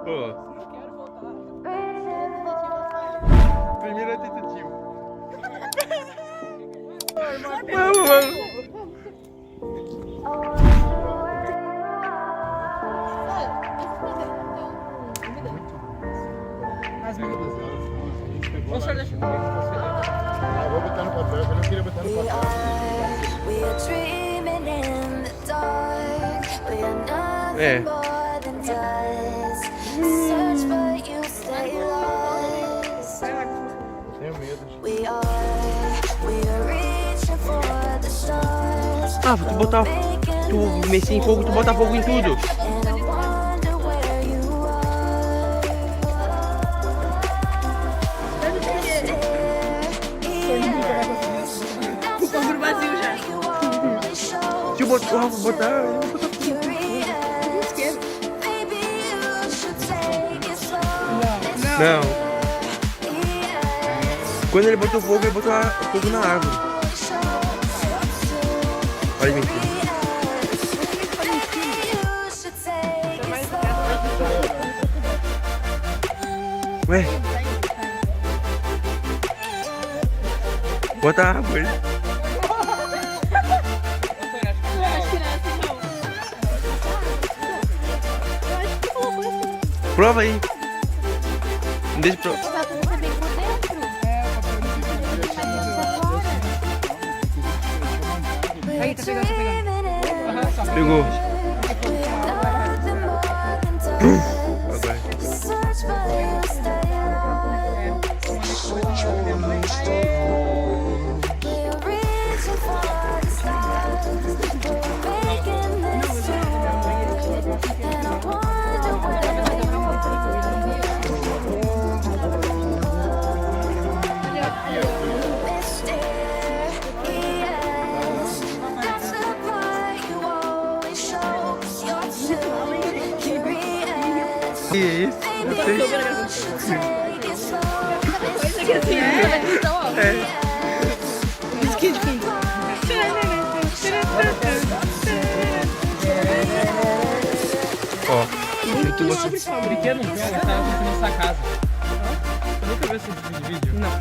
Pô. Não quero voltar. Primeira tentativa. Vamos, vamos. O senhor deixa comigo, você leva. Eu vou botar no papel, eu não queria botar no papel. É. Tenho medo. Ah, tu botar. Tu mexer em fogo, tu bota fogo em tudo. O vazio já. Se eu botar. Não. Quando ele botou fogo, ele botou fogo na árvore. Olha, mentira. Ué? Bota a árvore. Prova aí. Não deixa prova. Aí, tá pegando, tá pegando. Pegou. Que isso? Coisa que assim, é. Bisquinho de pinto. Ó. Tu Não abre esse brinquedo, não pega, tá na nossa casa. Eu nunca vi esse tipo de vídeo. Não.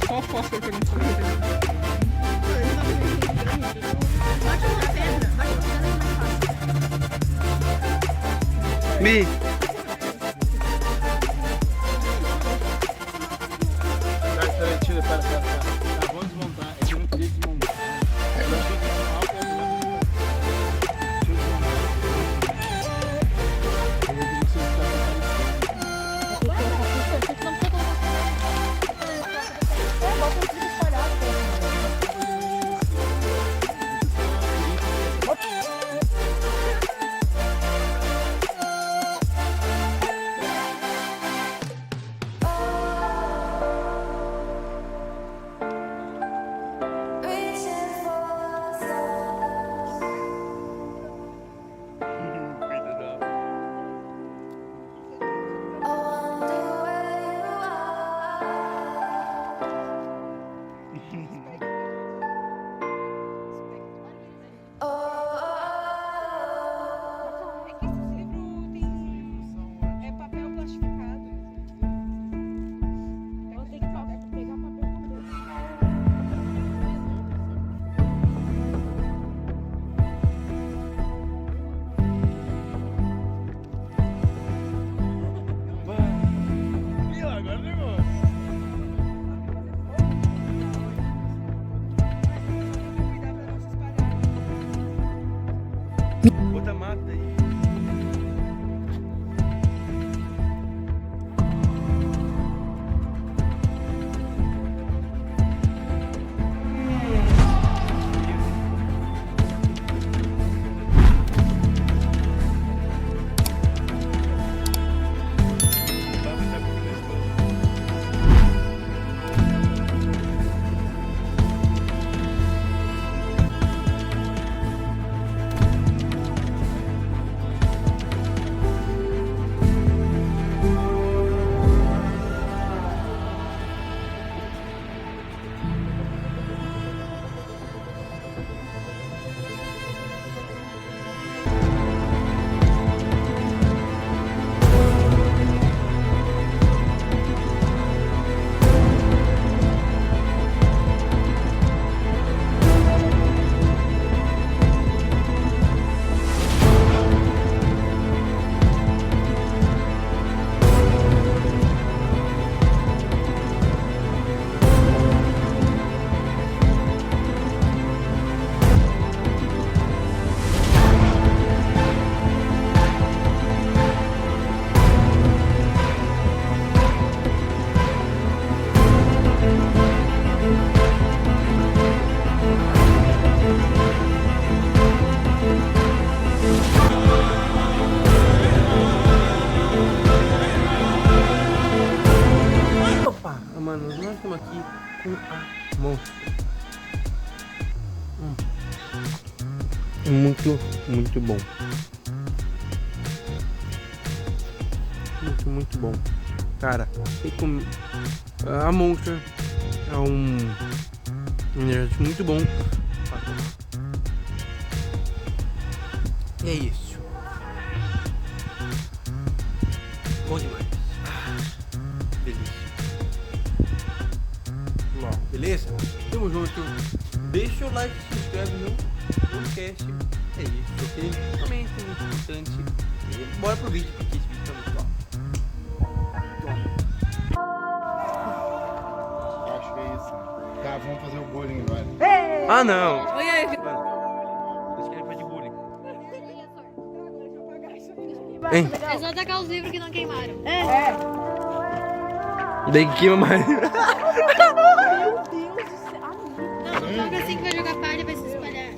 Só o fósforo que eu não sei. Mi. Pera. Vamos desmontar. É que eu não queria desmontar. Outra mata aí. Muito, muito bom. Muito, muito bom. Cara, tem como... A Monster é um energético muito bom. E é isso. Bom demais. Delícia. Bom, beleza? Tamo junto. Deixa o like, se inscreve no podcast. É isso, ok? Realmente é muito importante. E bora pro vídeo, porque esse vídeo tá muito bom. Acho que é isso. Tá, vamos fazer o bullying agora. Ah, não! Oi, aí. Mano, vocês querem fazer bullying? Hein? É só tacar os livros que não queimaram. Daí queima mais. Não, joga assim que vai jogar palha e vai se espalhar.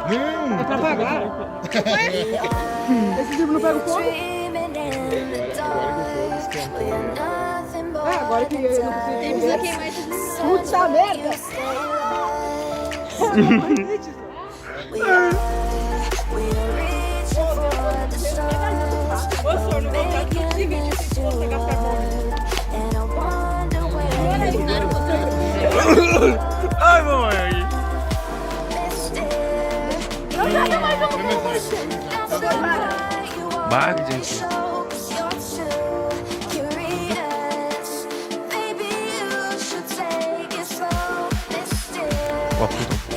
É pra pagar. Esse livro não pega fogo? Agora que eu não Ele precisa consigo. queimar esses livros. Puta merda! Ô, senhor, não vou ficar tudo seguinte se você gastar bom. Ai, mamãe. Bag, gente. Ó, então.